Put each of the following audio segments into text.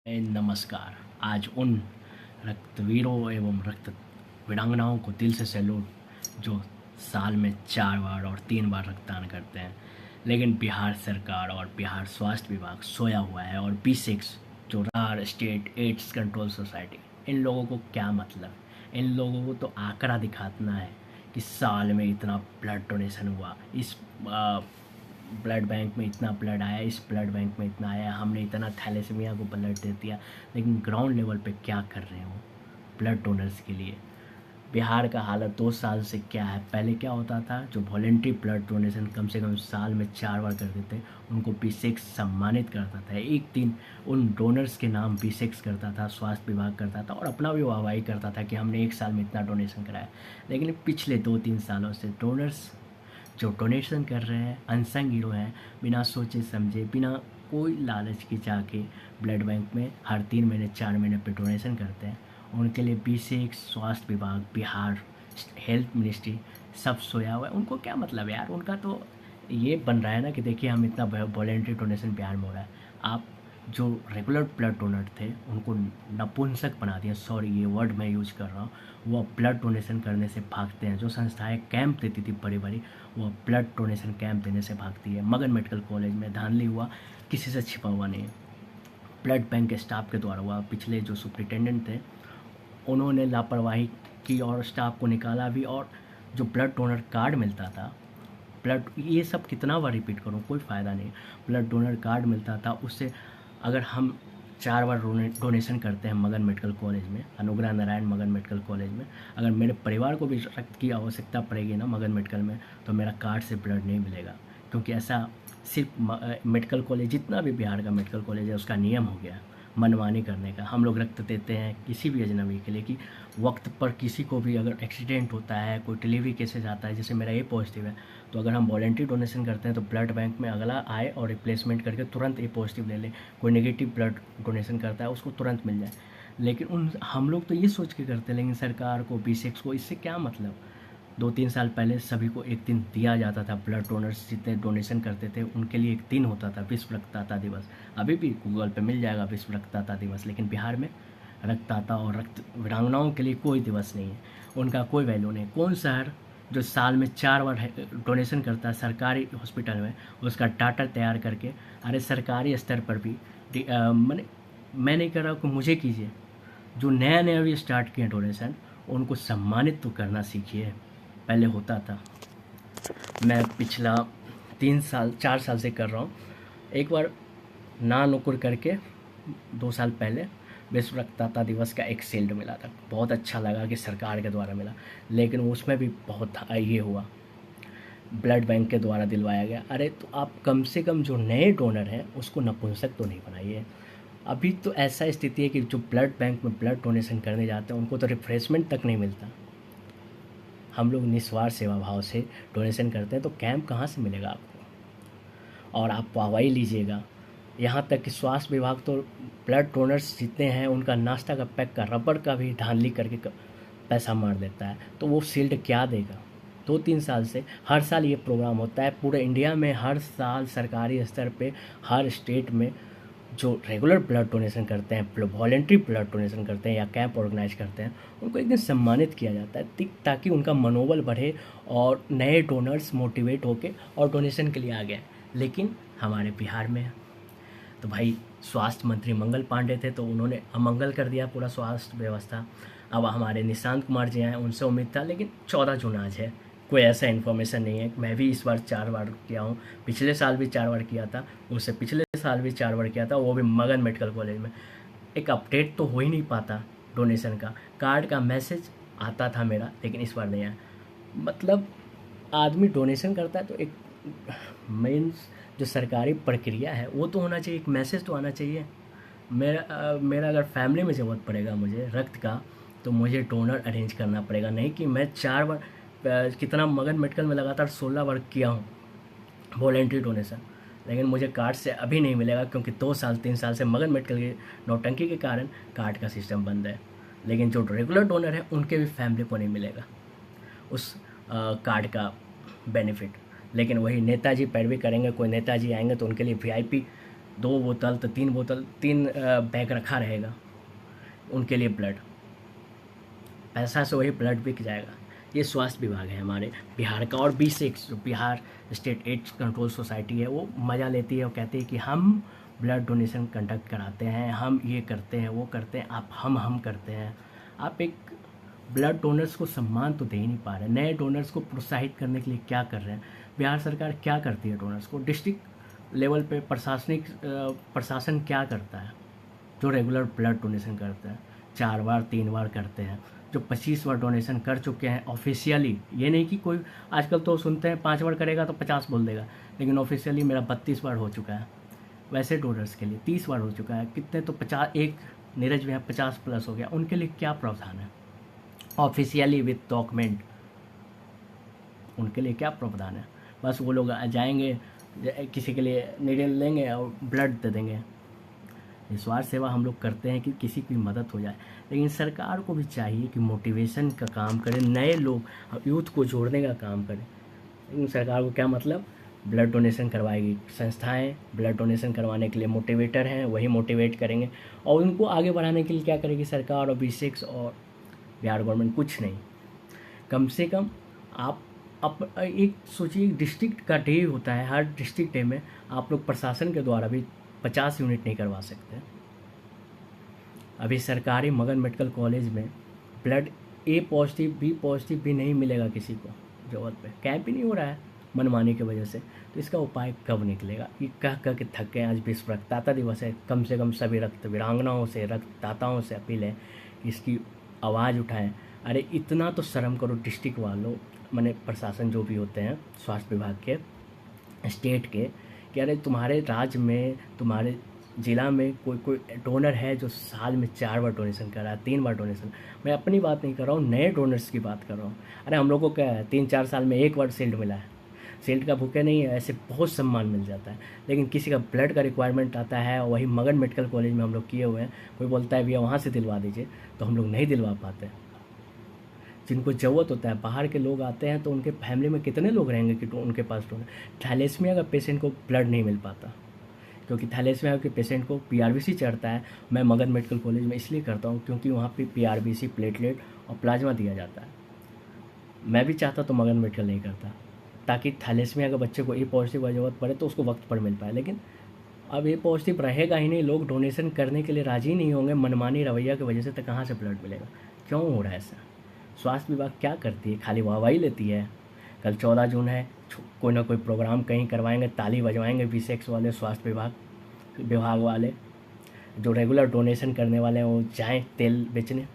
नमस्कार। आज उन रक्तवीरों एवं रक्त वीरांगनाओं को दिल से सैल्यूट जो साल में 4 बार और 3 बार रक्तदान करते हैं। लेकिन बिहार सरकार और बिहार स्वास्थ्य विभाग सोया हुआ है और B6 जो Bihar state AIDS control society, इन लोगों को क्या मतलब? इन लोगों को तो आंकड़ा दिखाना है कि साल में इतना ब्लड डोनेशन हुआ, इस ब्लड बैंक में इतना ब्लड आया, इस ब्लड बैंक में इतना आया, हमने इतना थैलेसीमिया को ब्लड दे दिया। लेकिन ग्राउंड लेवल पे क्या कर रहे हो ब्लड डोनर्स के लिए? बिहार का हालत 2 साल से क्या है? पहले क्या होता था, जो वॉलेंट्री ब्लड डोनेशन कम से कम साल में 4 बार करते थे उनको B6 सम्मानित करता था। एक दिन उन डोनर्स के नाम B6 करता था, स्वास्थ्य विभाग करता था और अपना भी वाहवाही करता था कि हमने एक साल में इतना डोनेशन कराया। लेकिन पिछले 2-3 सालों से डोनर्स जो डोनेशन कर रहे हैं अनसंग हीरो हैं, बिना सोचे समझे, बिना कोई लालच की जाके ब्लड बैंक में हर 3 महीने 4 महीने पे डोनेशन करते हैं। उनके लिए B6 स्वास्थ्य विभाग, बिहार हेल्थ मिनिस्ट्री सब सोया हुआ है। उनको क्या मतलब है यार? उनका तो ये बन रहा है ना कि देखिए हम इतना वॉलेंट्री डोनेशन बिहार में हो रहा है, आप जो रेगुलर ब्लड डोनर थे उनको नपुंसक बना दिया। सॉरी, ये वर्ड मैं यूज कर रहा हूँ। वो ब्लड डोनेशन करने से भागते हैं। जो संस्थाएं कैंप देती थी बड़ी बड़ी, वो ब्लड डोनेशन कैंप देने से भागती है। मगन मेडिकल कॉलेज में धांधली हुआ, किसी से छिपा हुआ नहीं है, ब्लड बैंक के स्टाफ के द्वारा हुआ। पिछले जो सुप्रिटेंडेंट थे उन्होंने लापरवाही की और स्टाफ को निकाला भी। और जो ब्लड डोनर कार्ड मिलता था, ब्लड, ये सब कितना बार रिपीट करूँ, कोई फ़ायदा नहीं। ब्लड डोनर कार्ड मिलता था, उससे अगर हम 4 बार डोनेशन करते हैं मगन मेडिकल कॉलेज में, अनुग्रह नारायण मगन मेडिकल कॉलेज में, अगर मेरे परिवार को भी रक्त की आवश्यकता पड़ेगी ना मगन मेडिकल में, तो मेरा कार्ड से ब्लड नहीं मिलेगा। क्योंकि ऐसा सिर्फ मेडिकल कॉलेज, जितना भी बिहार का मेडिकल कॉलेज है उसका नियम हो गया मनमानी करने का। हम लोग रक्त देते हैं किसी भी अजनबी के लिए कि वक्त पर किसी को भी अगर एक्सीडेंट होता है, कोई डिलीवरी केसेस आता है, जैसे मेरा ए पॉजिटिव है, तो अगर हम वॉलेंट्री डोनेशन करते हैं तो ब्लड बैंक में अगला आए और रिप्लेसमेंट करके तुरंत ए पॉजिटिव ले ले। कोई नेगेटिव ब्लड डोनेशन करता है उसको तुरंत मिल जाए। लेकिन हम लोग तो ये सोच के करते हैं, लेकिन सरकार को, B6 को इससे क्या मतलब? 2-3 साल पहले सभी को एक दिन दिया जाता था। ब्लड डोनर्स जितने डोनेशन करते थे उनके लिए एक दिन होता था, विश्व रक्तदाता दिवस। अभी भी गूगल पे मिल जाएगा विश्व रक्तदाता दिवस। लेकिन बिहार में रक्तदाता और रक्त वीरांगनाओं के लिए कोई दिवस नहीं है, उनका कोई वैल्यू नहीं। कौन शहर जो साल में 4 बार डोनेशन करता है सरकारी हॉस्पिटल में, उसका डाटा तैयार करके, अरे सरकारी स्तर पर भी मैं नहीं कर रहा कि मुझे कीजिए, जो नया नया भी स्टार्ट किए डोनेशन उनको सम्मानित तो करना सीखिए। पहले होता था, मैं पिछला 3 साल 4 साल से कर रहा हूँ। एक बार ना नुकुर करके 2 साल पहले विश्व रक्तदाता दिवस का एक शील्ड मिला था। बहुत अच्छा लगा कि सरकार के द्वारा मिला, लेकिन उसमें भी बहुत ये हुआ, ब्लड बैंक के द्वारा दिलवाया गया। अरे तो आप कम से कम जो नए डोनर हैं उसको नपुंसक तो नहीं बनाइए। अभी तो ऐसा स्थिति है कि जो ब्लड बैंक में ब्लड डोनेशन करने जाते हैं उनको तो रिफ्रेशमेंट तक नहीं मिलता। हम लोग निस्वार्थ सेवा भाव से डोनेशन करते हैं, तो कैंप कहाँ से मिलेगा आपको? और आप वाहवाही लीजिएगा। यहाँ तक कि स्वास्थ्य विभाग तो ब्लड डोनर्स जितने हैं उनका नाश्ता का पैक का रबड़ का भी धांधली करके पैसा मार देता है। तो वो शील्ड क्या देगा? 2-3 साल से हर साल ये प्रोग्राम होता है पूरे इंडिया में। हर साल सरकारी स्तर पे हर स्टेट में जो रेगुलर ब्लड डोनेशन करते हैं, वॉलेंट्री ब्लड डोनेशन करते हैं या कैंप ऑर्गेनाइज करते हैं, उनको एक दिन सम्मानित किया जाता है ताकि उनका मनोबल बढ़े और नए डोनर्स मोटिवेट होके और डोनेशन के लिए आ गए। लेकिन हमारे बिहार में तो भाई स्वास्थ्य मंत्री मंगल पांडे थे, तो उन्होंने अमंगल कर दिया पूरा स्वास्थ्य व्यवस्था। अब हमारे निशांत कुमार जी आए, उनसे उम्मीद था, लेकिन 14 जून आज है, कोई ऐसा इन्फॉर्मेशन नहीं है। मैं भी इस बार 4 बार किया हूँ, पिछले साल भी 4 बार किया था, उससे पिछले साल भी 4 बार किया था, वो भी मगन मेडिकल कॉलेज में। एक अपडेट तो हो ही नहीं पाता डोनेशन का, कार्ड का मैसेज आता था मेरा, लेकिन इस बार नहीं आया। मतलब आदमी डोनेशन करता है तो एक मीन्स जो सरकारी प्रक्रिया है वो तो होना चाहिए, एक मैसेज तो आना चाहिए। मेरा अगर फैमिली में ज़रूरत पड़ेगा मुझे रक्त का, तो मुझे डोनर अरेंज करना पड़ेगा। नहीं कि मैं 4 बार कितना मगन मेडिकल में लगातार 16 बार किया हूँ वॉलेंट्री डोनेशन, लेकिन मुझे कार्ड से अभी नहीं मिलेगा, क्योंकि 2-3 साल से मगन मेडिकल की नौटंकी के कारण कार्ड का सिस्टम बंद है। लेकिन जो रेगुलर डोनर है उनके भी फैमिली को नहीं मिलेगा उस कार्ड का बेनिफिट। लेकिन वही नेताजी पैरवी करेंगे, कोई नेताजी आएंगे तो उनके लिए VIP 2 बोतल तो 3 बोतल, 3 बैग रखा रहेगा उनके लिए ब्लड, पैसा से वही ब्लड बिक जाएगा। ये स्वास्थ्य विभाग है हमारे बिहार का। और B6 जो Bihar state AIDS control society है, वो मज़ा लेती है और कहती है कि हम ब्लड डोनेशन कंडक्ट कराते हैं, हम ये करते हैं, वो करते हैं, आप हम करते हैं। आप एक ब्लड डोनर्स को सम्मान तो दे ही नहीं पा रहे। नए डोनर्स को प्रोत्साहित करने के लिए क्या कर रहे हैं? बिहार सरकार क्या करती है डोनर्स को? डिस्ट्रिक्ट लेवल पे प्रशासन क्या करता है जो रेगुलर ब्लड डोनेशन करता है? 4 बार 3 बार करते हैं। जो 25 बार डोनेशन कर चुके हैं ऑफिशियली, ये नहीं कि कोई आजकल तो सुनते हैं 5 बार करेगा तो 50 बोल देगा, लेकिन ऑफिशियली मेरा 32 बार हो चुका है। वैसे डोनर्स के लिए 30 बार हो चुका है। कितने तो 50, एक नीरज में 50 प्लस हो गया। उनके लिए क्या प्रावधान है ऑफिशियली विथ डॉक्यूमेंट? उनके लिए क्या प्रावधान है? बस वो लोग जाएंगे, किसी के लिए नीडल लेंगे और ब्लड दे देंगे। निस्वार्थ सेवा हम लोग करते हैं कि किसी की मदद हो जाए, लेकिन सरकार को भी चाहिए कि मोटिवेशन का काम करे, नए लोग यूथ को जोड़ने का काम करे। लेकिन सरकार को क्या मतलब? ब्लड डोनेशन करवाएगी। संस्थाएं ब्लड डोनेशन करवाने के लिए मोटिवेटर हैं, वही मोटिवेट करेंगे। और उनको आगे बढ़ाने के लिए क्या करेगी सरकार और B6 और बिहार गवर्नमेंट? कुछ नहीं। कम से कम आप एक सोचिए, डिस्ट्रिक्ट का डे होता है, हर डिस्ट्रिक्ट डे में आप लोग प्रशासन के द्वारा भी 50 यूनिट नहीं करवा सकते। अभी सरकारी मगध मेडिकल कॉलेज में blood A positive B positive भी नहीं मिलेगा किसी को ज़रूरत पे। कैंप ही नहीं हो रहा है मनमानी की वजह से। तो इसका उपाय कब निकलेगा? ये कह के थक गए। आज विश्व रक्तदाता दिवस है, कम से कम सभी रक्त वीरांगनाओं से, रक्तदाताओं से अपील है कि इसकी आवाज़ उठाएं। अरे इतना तो शर्म करो डिस्ट्रिक्ट वालों, मैंने प्रशासन जो भी होते हैं स्वास्थ्य विभाग के, स्टेट के, कि अरे तुम्हारे राज्य में, तुम्हारे ज़िला में कोई डोनर है जो साल में 4 बार डोनेशन कर रहा है, 3 बार डोनेशन? मैं अपनी बात नहीं कर रहा हूँ, नए डोनर्स की बात कर रहा हूँ। अरे हम लोग को क्या है, 3-4 साल में 1 बार शील्ड मिला है। शील्ड का भूखे नहीं है, ऐसे बहुत सम्मान मिल जाता है। लेकिन किसी का ब्लड का रिक्वायरमेंट आता है, और वही मगध मेडिकल कॉलेज में हम लोग किए हुए हैं, कोई बोलता है भैया वहाँ से दिलवा दीजिए, तो हम लोग नहीं दिलवा पाते। जिनको ज़रूरत होता है, बाहर के लोग आते हैं तो उनके फैमिली में कितने लोग रहेंगे कि उनके पास डोनर? थैलेसीमिया का पेशेंट को ब्लड नहीं मिल पाता, क्योंकि थैलेसीमिया के पेशेंट को PRBC चढ़ता है। मैं मगध मेडिकल कॉलेज में इसलिए करता हूँ क्योंकि वहाँ पे PRBC, प्लेटलेट और प्लाज्मा दिया जाता है। मैं भी चाहता तो मगध मेडिकल नहीं करता, ताकि थैलेसीमिया के बच्चे को A पॉजिटिव का ज़रूरत पड़े तो उसको वक्त पर मिल पाए। लेकिन अब A पॉजिटिव रहेगा ही नहीं, लोग डोनेशन करने के लिए राज़ी नहीं होंगे मनमानी रवैया की वजह से, तो कहाँ से ब्लड मिलेगा? क्यों हो रहा है ऐसा? स्वास्थ्य विभाग क्या करती है? खाली वाहवाही लेती है। कल 14 जून है, कोई ना कोई प्रोग्राम कहीं करवाएंगे, ताली बजवाएंगे B6 वाले, स्वास्थ्य विभाग वाले। जो रेगुलर डोनेशन करने वाले हैं वो जाएं तेल बेचने,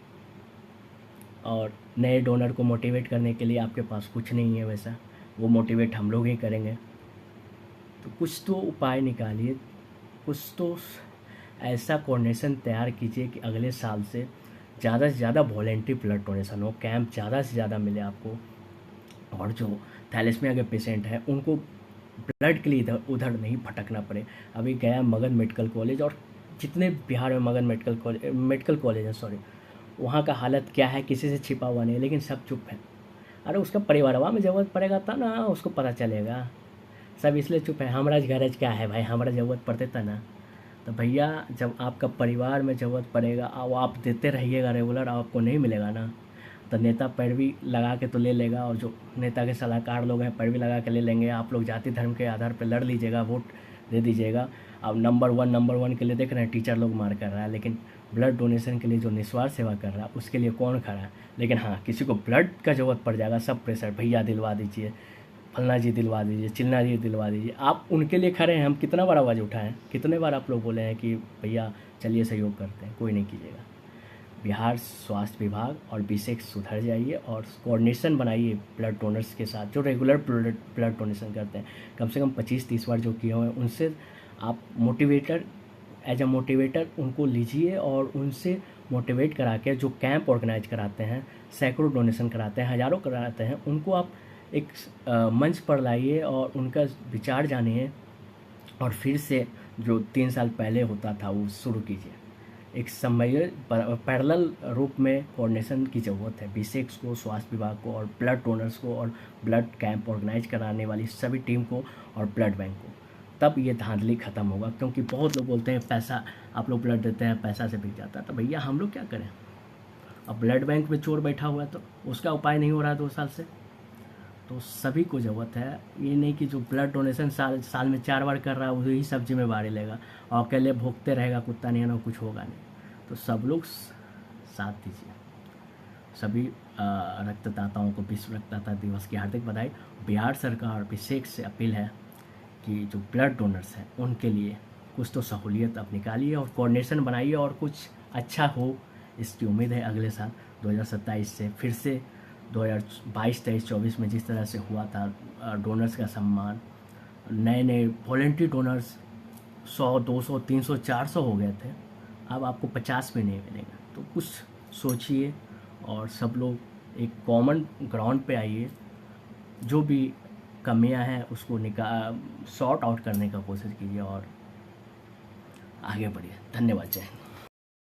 और नए डोनर को मोटिवेट करने के लिए आपके पास कुछ नहीं है वैसा, वो मोटिवेट हम लोग ही करेंगे। तो कुछ तो उपाय निकालिए, कुछ तो ऐसा कोऑर्डिनेशन तैयार कीजिए कि अगले साल से ज़्यादा वॉलेंट्री ब्लड डोनेशन हो, कैंप ज़्यादा से ज़्यादा मिले आपको, और जो थैलेसीमिया के पेशेंट हैं उनको ब्लड के लिए इधर उधर नहीं भटकना पड़े। अभी गया मगध मेडिकल कॉलेज, और जितने बिहार में मगध मेडिकल कॉलेज है, सॉरी, वहाँ का हालत क्या है किसी से छिपा हुआ नहीं है, लेकिन सब चुप है। अरे उसका परिवारवा में ज़रूरत पड़ेगा तब ना उसको पता चलेगा, सब इसलिए चुप है। हमारा गरज क्या है भाई, हमारा ज़रूरत पड़ते था ना। तो भैया जब आपका परिवार में ज़रूरत पड़ेगा और आप देते रहिएगा रेगुलर, आपको नहीं मिलेगा ना, तो नेता पैरवी लगा के तो ले लेगा, और जो नेता के सलाहकार लोग हैं पैरवी लगा के ले लेंगे। आप लोग जाति धर्म के आधार पर लड़ लीजिएगा, वोट दे दीजिएगा। अब नंबर वन के लिए देख रहे हैं टीचर लोग मार कर रहा है, लेकिन ब्लड डोनेशन के लिए जो निस्वार्थ सेवा कर रहा है उसके लिए कौन खड़ा है? लेकिन हाँ, किसी को ब्लड का ज़रूरत पड़ जाएगा, सब प्रेशर, भैया दिलवा दीजिए, फलना जी दिलवा दीजिए, चिल्ना जी दिलवा दीजिए। आप उनके लिए खड़े हैं। हम कितना बार आवाज़ उठाएं, कितने बार आप लोग बोले हैं कि भैया चलिए सहयोग करते हैं, कोई नहीं कीजिएगा। बिहार स्वास्थ्य विभाग और B6 सुधर जाइए और कोऑर्डिनेशन बनाइए ब्लड डोनर्स के साथ जो रेगुलर ब्लड डोनेशन करते हैं। कम से कम 25-30 बार जो किए हुए हैं उनसे आप एज अ मोटिवेटर उनको लीजिए, और उनसे मोटिवेट करा के जो कैंप ऑर्गेनाइज कराते हैं, सैकड़ों डोनेशन कराते हैं, हज़ारों कराते हैं, उनको आप एक मंच पर लाइए और उनका विचार जानिए, और फिर से जो 3 साल पहले होता था वो शुरू कीजिए। एक समय पैरेलल रूप में कोऑर्डिनेशन की ज़रूरत है B6 को, स्वास्थ्य विभाग को, और ब्लड डोनर्स को, और ब्लड कैंप ऑर्गेनाइज कराने वाली सभी टीम को, और ब्लड बैंक को। तब ये धांधली ख़त्म होगा। क्योंकि बहुत लोग बोलते हैं पैसा, आप लोग ब्लड देते हैं पैसा से बिक जाता है, तो भैया हम लोग क्या करें? अब ब्लड बैंक में चोर बैठा हुआ है तो उसका उपाय नहीं हो रहा है 2 साल से। तो सभी को ज़रूरत है, ये नहीं कि जो ब्लड डोनेशन साल में 4 बार कर रहा है वही सब जिम्मेवारी लेगा और अकेले भोगते रहेगा कुत्ता नहीं, ना कुछ होगा नहीं। तो सब लोग साथ दीजिए। सभी रक्तदाताओं को विश्व रक्तदाता दिवस की हार्दिक बधाई। बिहार सरकार अभिषेक से अपील है कि जो ब्लड डोनर्स हैं उनके लिए कुछ तो सहूलियत आप निकालिए और कोऑर्डिनेशन बनाइए और कुछ अच्छा हो, इसकी उम्मीद है अगले साल 2027 से फिर से 2022, 23, 24 में जिस तरह से हुआ था डोनर्स का सम्मान, नए नए वॉलंटरी डोनर्स 100, 200, 300, 400 हो गए थे, अब आपको 50 में नहीं मिलेगा। तो कुछ सोचिए और सब लोग एक कॉमन ग्राउंड पे आइए, जो भी कमियां हैं उसको सॉर्ट आउट करने का कोशिश कीजिए और आगे बढ़िए। धन्यवाद, जय हिंद।